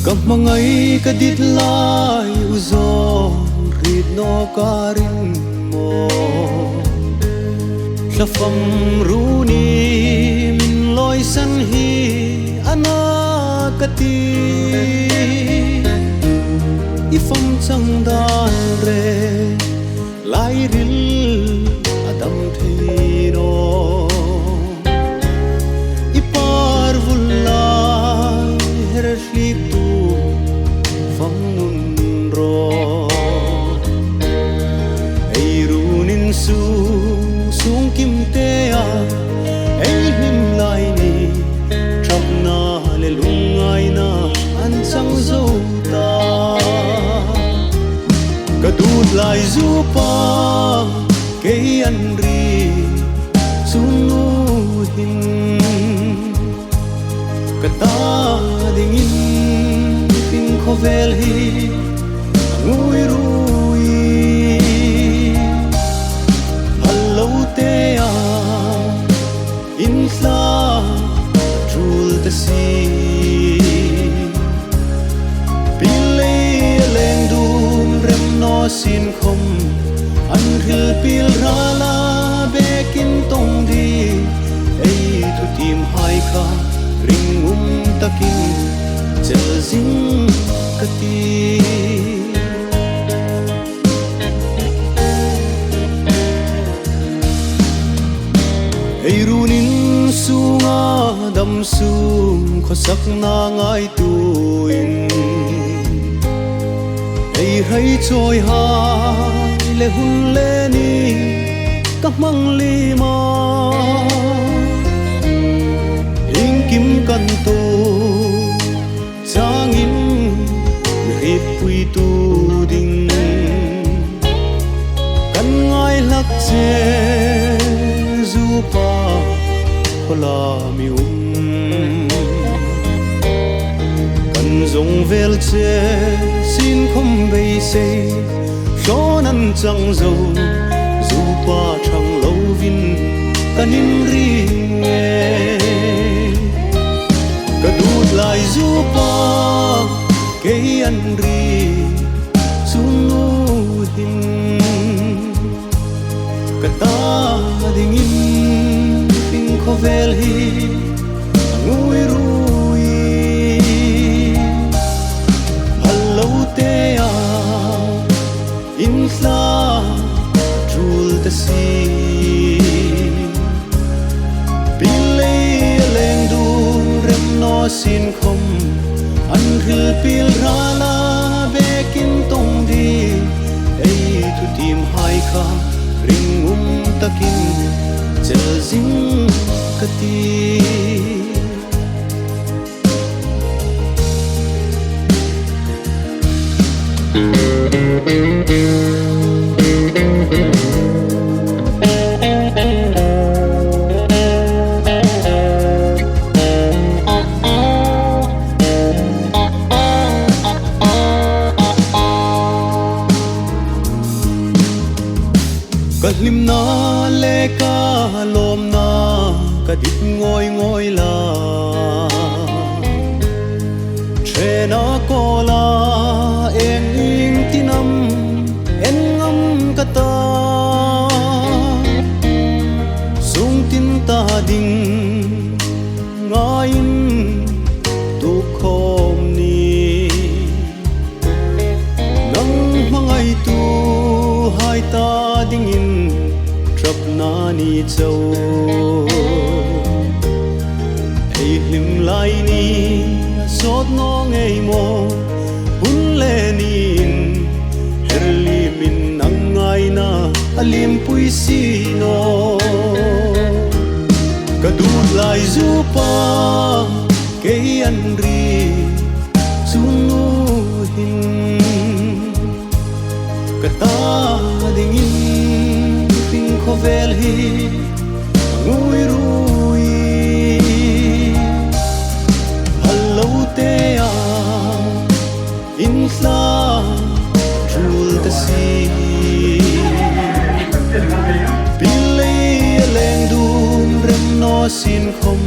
Cầm mang ấy cả đít lai u gió rít nó cả rin mò la pham ru ni min loi san hi anakati ifam chang dan re lai ril adam thi no ipar vulai her flip tu fam nun ro ei runin sung kim te a ei him lai ni thap na le lungai na an chang zo ta ka dut lai zu pa ke an ri sunu hin ka ta ding in pin khovel hi ngui rui hallo te a in fla trul te si pile leng dum rem no sin khom an hil pil rala bekin tong di ei thu tim hai kha ring takin chel zing kati ei runin sunga dam sung khosak na ngai tuin ei hai choi ha le hun le ni ka mang li ma ing kim kan tu chang in ri pui tu ding kan ngai lak che zu pa khola mi kan zong vel che sin khom bei se shon an chang zo zu pa thang lo vin kanin ri nge ka dut lai zu pa ke an ri sunu hin ka ta ding in pin khovel hi ngui rui hallo te a in fla trul te si pile leng dum rem no sin khom an hil pil rala bekin tong di ei thu tim hai kha ring takin chel zing kati ka hlim na le ka lom na ka dit ngoi ngoi la chena kola en ing tinam en ngam kata sung tin ta ding ngain tu khom ni nang mangai tu hai ta ding in trap na ni chau ei hlim lai ni sot no ngei mo hun le nin herli min nangai na alim pui si no ka dut lai zu pa ke an ri sunu hin ka ta ding in pin khovel hi ngui rui hallo te a in fla trul te si pile leng dum rem no sin khom